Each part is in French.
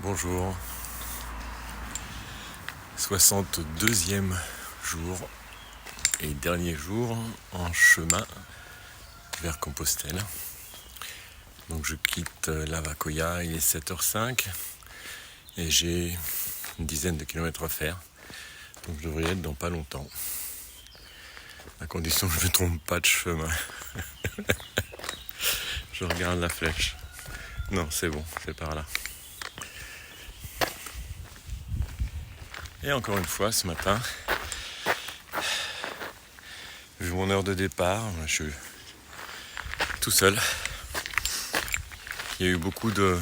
Bonjour, 62e jour et dernier jour en chemin vers Compostelle. Donc je quitte Lavacolla, il est 7h05 et j'ai une dizaine de kilomètres à faire. Donc je devrais y être dans pas longtemps. À condition que je ne me trompe pas de chemin. Je regarde la flèche. Non, c'est bon, c'est par là. Et encore une fois, ce matin, vu mon heure de départ, je suis tout seul. Il y a eu beaucoup de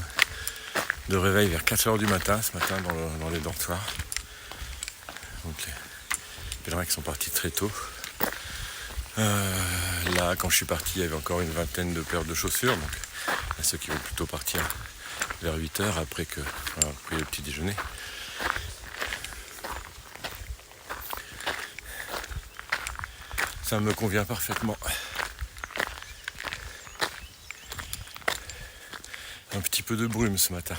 réveils vers 4h du matin ce matin dans les dortoirs. Donc les pèlerins qui sont partis très tôt. Là, quand je suis parti, il y avait encore une vingtaine de paires de chaussures. Donc, il y a ceux qui vont plutôt partir vers 8h après le petit déjeuner. Ça me convient parfaitement. Un petit peu de brume ce matin.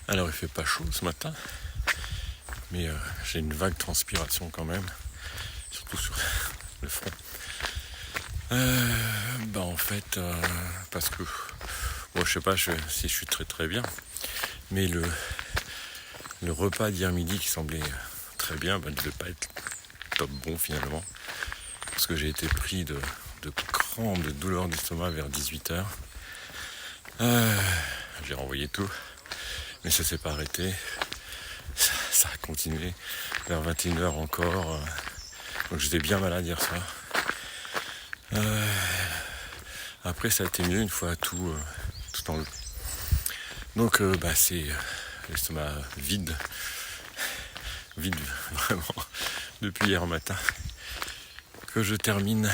Alors il fait pas chaud ce matin, mais j'ai une vague transpiration quand même, surtout sur le front. En fait, parce que bon, je sais pas si je suis très très bien, mais le repas d'hier midi qui semblait très bien, ne devait pas être top bon finalement, parce que j'ai été pris de crampes, de douleurs d'estomac vers 18h. J'ai renvoyé tout. Mais ça s'est pas arrêté, ça a continué vers 21h encore, donc j'étais bien malade hier soir. Après ça a été mieux une fois tout enlevé. Donc c'est l'estomac vide vraiment, depuis hier matin, que je termine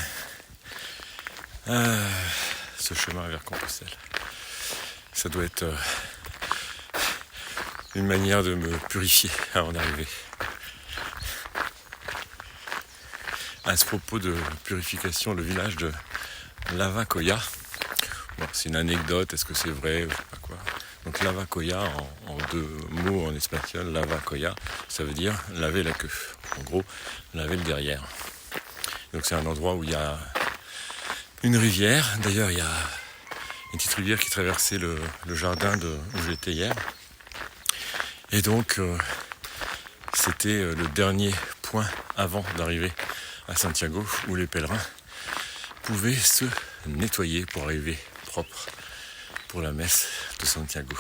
ce chemin vers Compostelle. Ça doit être une manière de me purifier avant d'arriver. À ce propos de purification, le village de Lavacolla, c'est une anecdote, est-ce que c'est vrai ou je sais pas quoi. Donc Lavacolla, en deux mots en espagnol, Lavacolla, ça veut dire laver la queue. En gros, laver le derrière. Donc c'est un endroit où il y a une rivière. D'ailleurs, il y a une petite rivière qui traversait le jardin où j'étais hier. Et donc, c'était le dernier point avant d'arriver à Santiago où les pèlerins pouvaient se nettoyer pour arriver propre pour la messe de Santiago.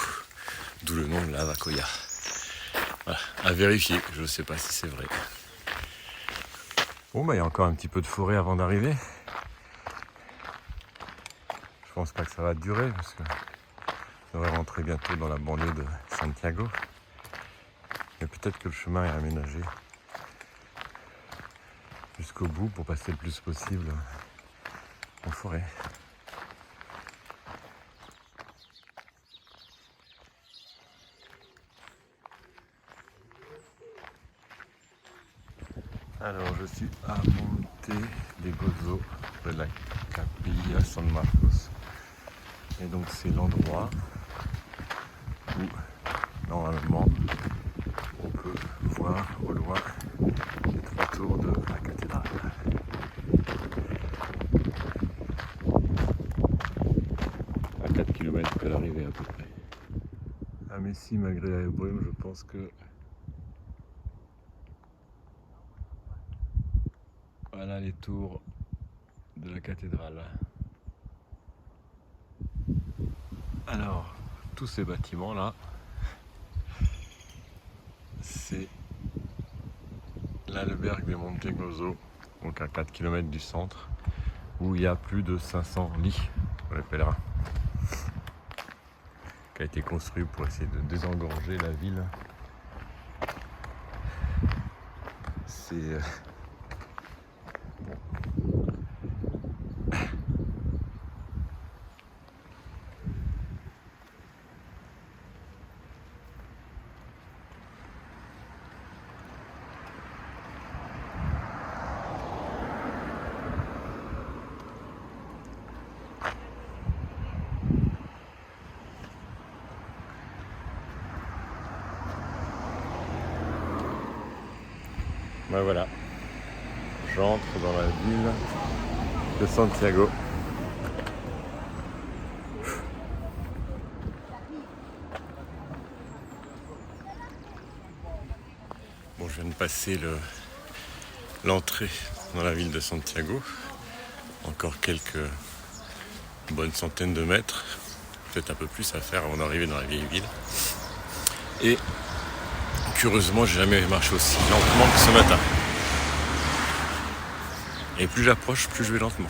D'où le nom de Lavacolla. Voilà, à vérifier, je ne sais pas si c'est vrai. Bon, il y a encore un petit peu de forêt avant d'arriver. Je pense pas que ça va durer parce que je devrais rentrer bientôt dans la banlieue de Santiago. Mais peut-être que le chemin est aménagé jusqu'au bout pour passer le plus possible en forêt. Alors je suis à Monte de Gozo de la Capilla San Marcos. Et donc c'est l'endroit où normalement on peut voir au loin les 3 tours de la cathédrale. À 4 km de l'arrivée à peu près. À Messi, malgré la brume, je pense que voilà les tours de la cathédrale. Alors, tous ces bâtiments là, c'est l'albergue de Monte Gozo, donc à 4 km du centre, où il y a plus de 500 lits pour les pèlerins, qui a été construit pour essayer de désengorger la ville. C'est Ben voilà, j'entre dans la ville de Santiago. Bon, je viens de passer l'entrée dans la ville de Santiago. Encore quelques bonnes centaines de mètres, peut-être un peu plus à faire avant d'arriver dans la vieille ville. Et curieusement, j'ai jamais marché aussi lentement que ce matin. Et plus j'approche, plus je vais lentement.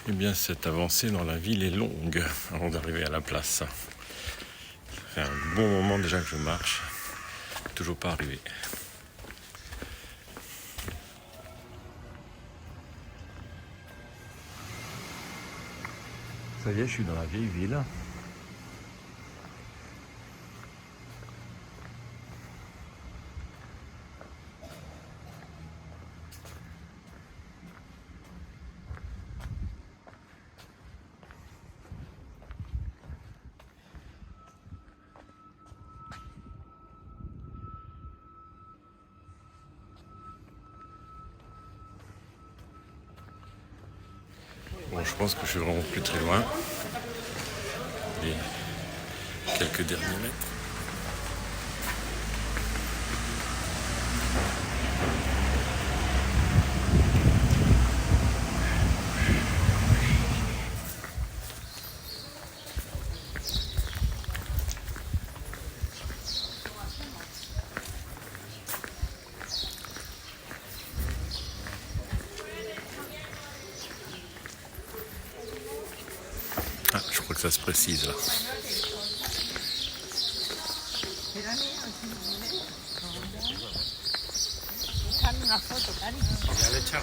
Eh bien, cette avancée dans la ville est longue avant d'arriver à la place. Ça fait un bon moment déjà que je marche, toujours pas arrivé. Ça y est, je suis dans la vieille ville. Bon, je pense que je suis vraiment plus très loin. Les quelques derniers mètres. Ah, je crois que ça se précise là. Allez, ciao.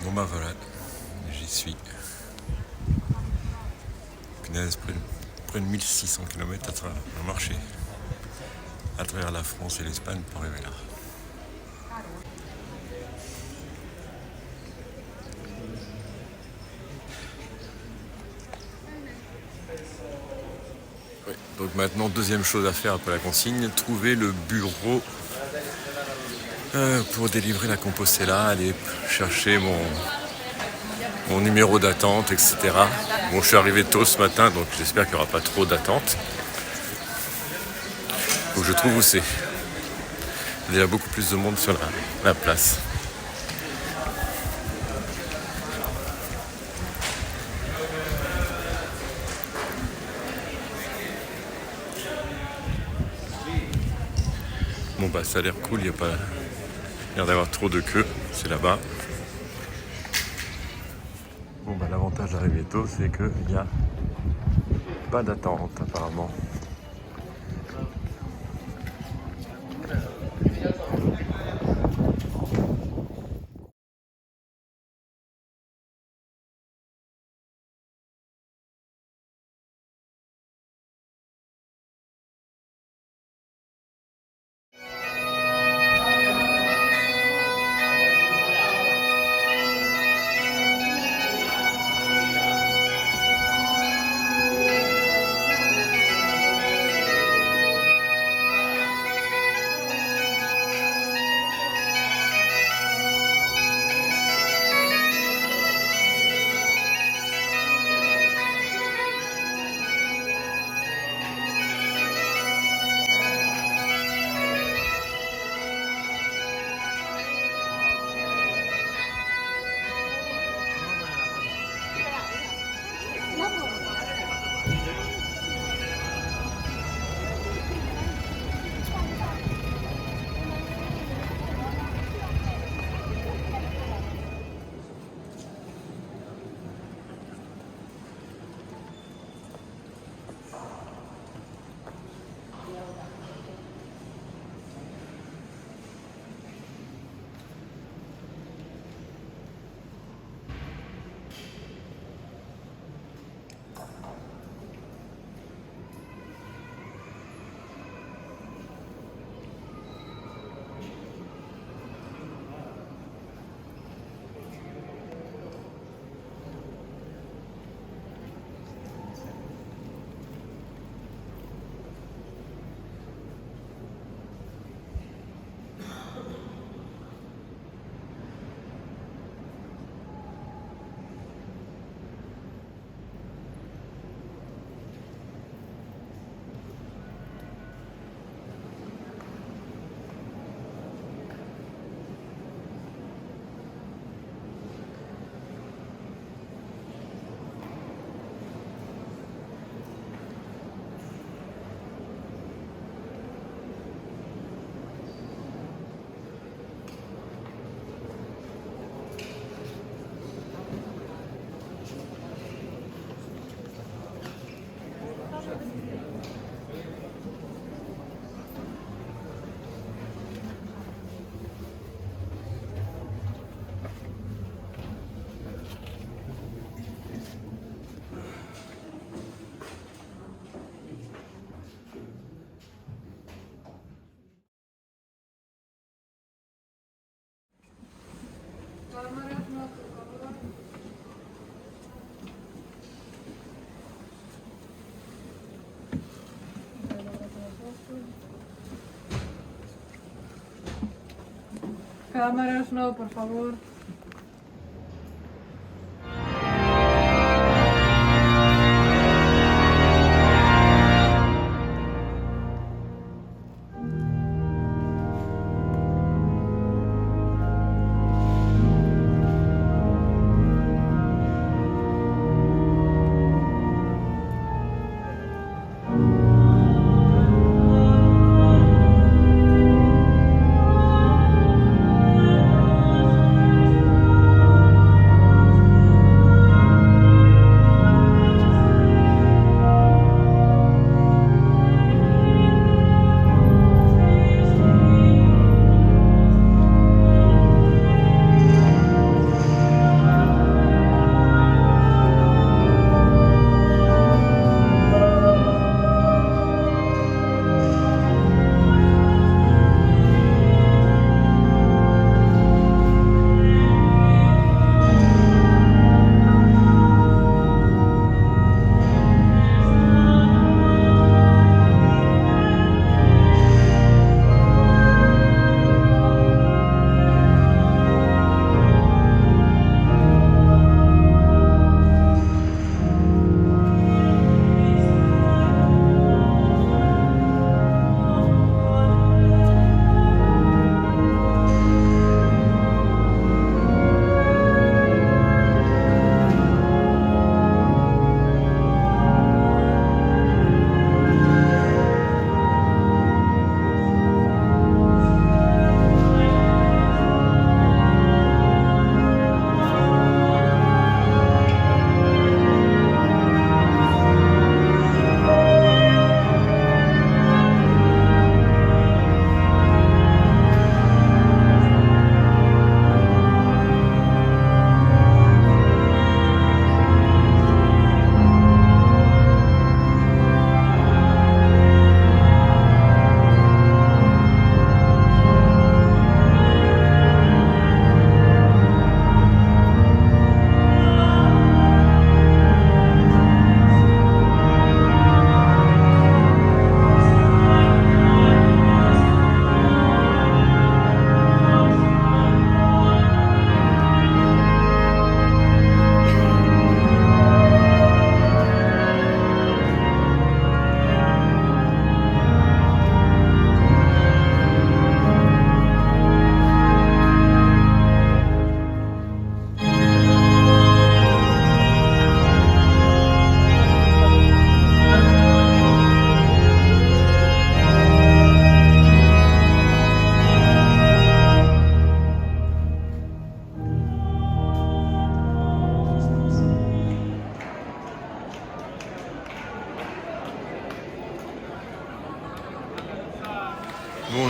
Bon bah voilà, j'y suis. Punaise, près de 1600 km à travers le marché, à travers la France et l'Espagne pour arriver là. Oui, donc maintenant, deuxième chose à faire après la consigne, trouver le bureau pour délivrer la Compostela, aller chercher mon numéro d'attente, etc. Bon, je suis arrivé tôt ce matin, donc j'espère qu'il n'y aura pas trop d'attente. Faut que je trouve où c'est. Il y a beaucoup plus de monde sur la place. Bon, bah ça a l'air cool, il n'y a pas l'air d'avoir trop de queue, c'est là-bas. Bon bah l'avantage d'arriver tôt, c'est qu'il n'y a pas d'attente apparemment. Cámaras no, por favor.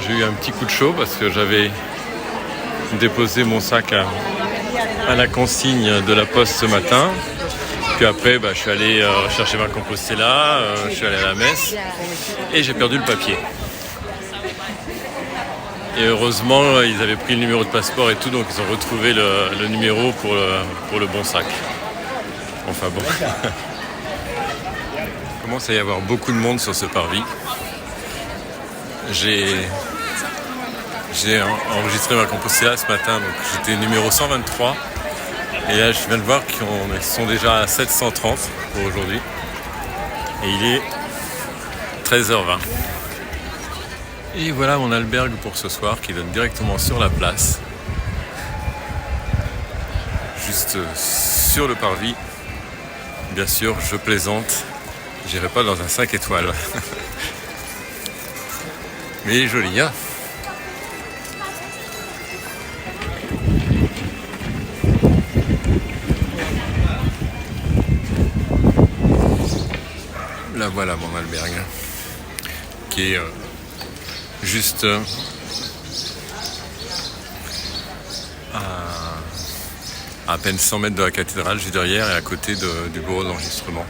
j'ai eu un petit coup de chaud parce que j'avais déposé mon sac à la consigne de la poste ce matin. Puis après, je suis allé chercher ma compostella, je suis allé à la messe et j'ai perdu le papier. Et heureusement, ils avaient pris le numéro de passeport et tout, donc ils ont retrouvé le numéro pour le bon sac. Enfin bon. Il commence à y avoir beaucoup de monde sur ce parvis. J'ai enregistré ma compostella ce matin, donc j'étais numéro 123. Et là, je viens de voir qu'ils sont déjà à 730 pour aujourd'hui. Et il est 13h20. Et voilà mon albergue pour ce soir qui donne directement sur la place. Juste sur le parvis. Bien sûr, je plaisante. J'irai pas dans un 5 étoiles. Mais il est joli, hein ? Là voilà mon albergue. Qui est juste à peine 100 mètres de la cathédrale, juste derrière et à côté du bureau d'enregistrement.